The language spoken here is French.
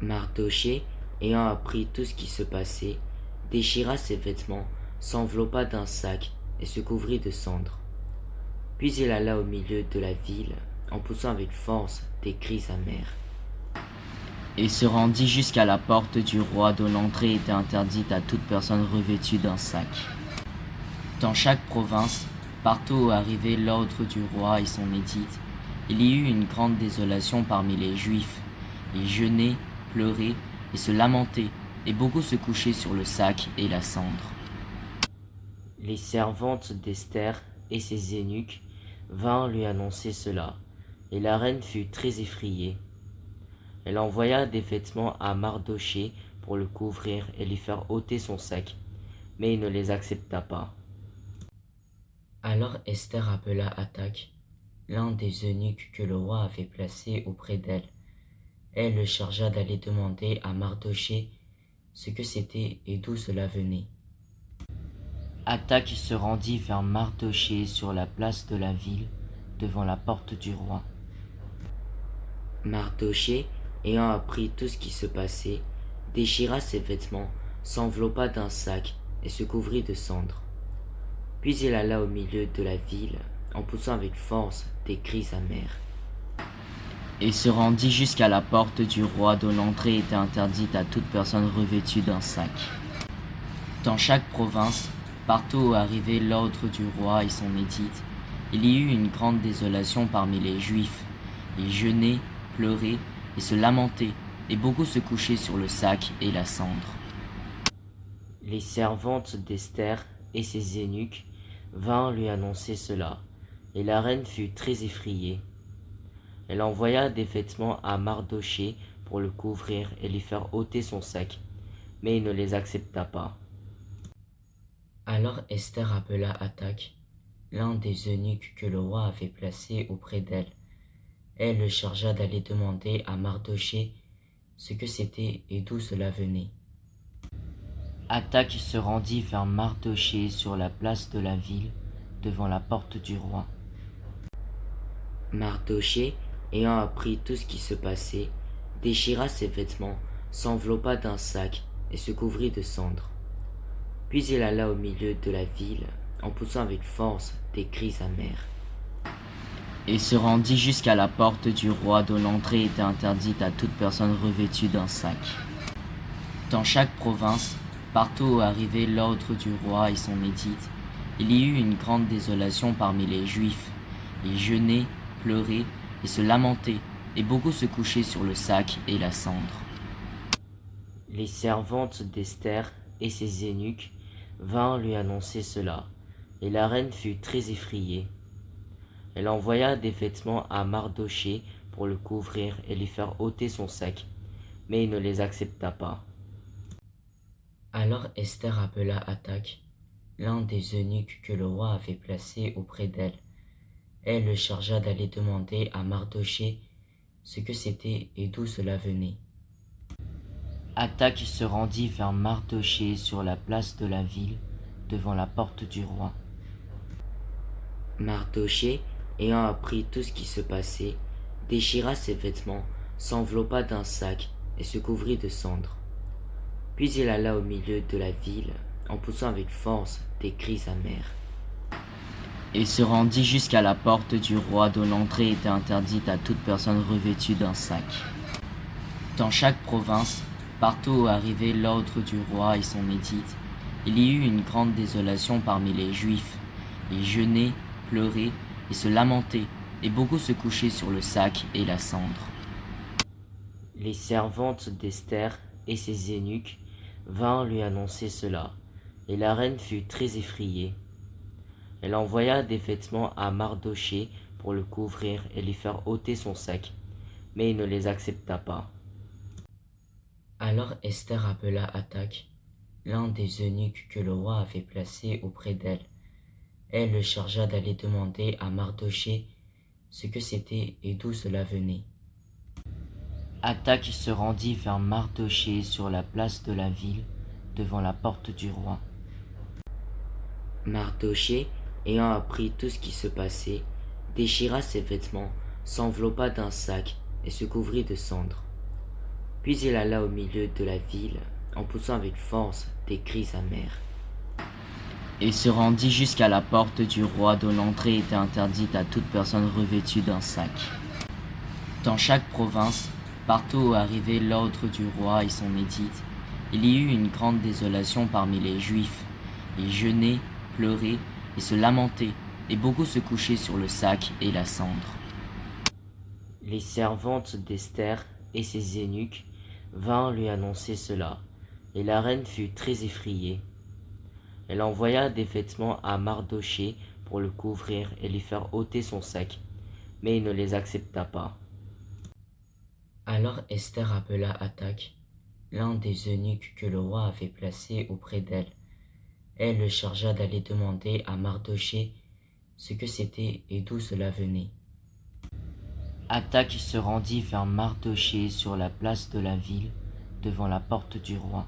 Mardochée, ayant appris tout ce qui se passait, déchira ses vêtements, s'enveloppa d'un sac et se couvrit de cendres. Puis il alla au milieu de la ville, en poussant avec force des cris amers. Et se rendit jusqu'à la porte du roi dont l'entrée était interdite à toute personne revêtue d'un sac. Dans chaque province, partout où arrivait l'ordre du roi et son édit, il y eut une grande désolation parmi les Juifs. Ils jeûnaient, pleuraient et se lamentaient, et beaucoup se couchaient sur le sac et la cendre. Les servantes d'Esther et ses eunuques vinrent lui annoncer cela, et la reine fut très effrayée. Elle envoya des vêtements à Mardochée pour le couvrir et lui faire ôter son sac, mais il ne les accepta pas. Alors Esther appela Hattak, l'un des eunuques que le roi avait placé auprès d'elle. Elle le chargea d'aller demander à Mardochée ce que c'était et d'où cela venait. Hattak se rendit vers Mardochée sur la place de la ville, devant la porte du roi. Mardochée, ayant appris tout ce qui se passait, déchira ses vêtements, s'enveloppa d'un sac et se couvrit de cendres. Puis il alla au milieu de la ville, en poussant avec force des cris amers. Et se rendit jusqu'à la porte du roi dont l'entrée était interdite à toute personne revêtue d'un sac. Dans chaque province, partout où arrivait l'ordre du roi et son édit, il y eut une grande désolation parmi les Juifs. Ils jeûnaient, pleuraient et se lamentaient, et beaucoup se couchaient sur le sac et la cendre. Les servantes d'Esther et ses eunuques vinrent lui annoncer cela, et la reine fut très effrayée. Elle envoya des vêtements à Mardochée pour le couvrir et lui faire ôter son sac, mais il ne les accepta pas. Alors Esther appela Hattak, l'un des eunuques que le roi avait placé auprès d'elle. Elle le chargea d'aller demander à Mardochée ce que c'était et d'où cela venait. Hattak se rendit vers Mardochée sur la place de la ville, devant la porte du roi. Mardochée, ayant appris tout ce qui se passait, déchira ses vêtements, s'enveloppa d'un sac et se couvrit de cendres. Puis il alla au milieu de la ville, en poussant avec force des cris amers. Et se rendit jusqu'à la porte du roi dont l'entrée était interdite à toute personne revêtue d'un sac. Dans chaque province, partout où arrivait l'ordre du roi et son édit, il y eut une grande désolation parmi les Juifs. Ils jeûnaient, pleuraient et se lamentaient, et beaucoup se couchaient sur le sac et la cendre. Les servantes d'Esther et ses eunuques vinrent lui annoncer cela, et la reine fut très effrayée. Elle envoya des vêtements à Mardochée pour le couvrir et lui faire ôter son sac, mais il ne les accepta pas. Alors Esther appela Hattak, l'un des eunuques que le roi avait placé auprès d'elle. Elle le chargea d'aller demander à Mardochée ce que c'était et d'où cela venait. Hattak se rendit vers Mardochée sur la place de la ville, devant la porte du roi. Mardochée, ayant appris tout ce qui se passait, déchira ses vêtements, s'enveloppa d'un sac et se couvrit de cendres. Puis il alla au milieu de la ville, en poussant avec force des cris amers. Et se rendit jusqu'à la porte du roi dont l'entrée était interdite à toute personne revêtue d'un sac. Dans chaque province, partout où arrivait l'ordre du roi et son édit, il y eut une grande désolation parmi les Juifs. Ils jeûnaient, pleuraient et se lamentaient, et beaucoup se couchaient sur le sac et la cendre. Les servantes d'Esther et ses eunuques vinrent lui annoncer cela, et la reine fut très effrayée. Elle envoya des vêtements à Mardochée pour le couvrir et lui faire ôter son sac, mais il ne les accepta pas. Alors Esther appela Hattak, l'un des eunuques que le roi avait placé auprès d'elle. Elle le chargea d'aller demander à Mardochée ce que c'était et d'où cela venait. Hattak se rendit vers Mardochée sur la place de la ville, devant la porte du roi. Mardochée, ayant appris tout ce qui se passait, déchira ses vêtements, s'enveloppa d'un sac et se couvrit de cendres. Puis il alla au milieu de la ville, en poussant avec force des cris amers. Et se rendit jusqu'à la porte du roi dont l'entrée était interdite à toute personne revêtue d'un sac. Dans chaque province, partout où arrivait l'ordre du roi et son édite, il y eut une grande désolation parmi les Juifs. Ils jeûnaient, pleuraient et se lamentaient, et beaucoup se couchaient sur le sac et la cendre. Les servantes d'Esther et ses eunuques vinrent lui annoncer cela, et la reine fut très effrayée. Elle envoya des vêtements à Mardochée pour le couvrir et lui faire ôter son sac, mais il ne les accepta pas. Alors Esther appela Hattak, l'un des eunuques que le roi avait placé auprès d'elle. Elle le chargea d'aller demander à Mardochée ce que c'était et d'où cela venait. Hattak se rendit vers Mardochée sur la place de la ville, devant la porte du roi.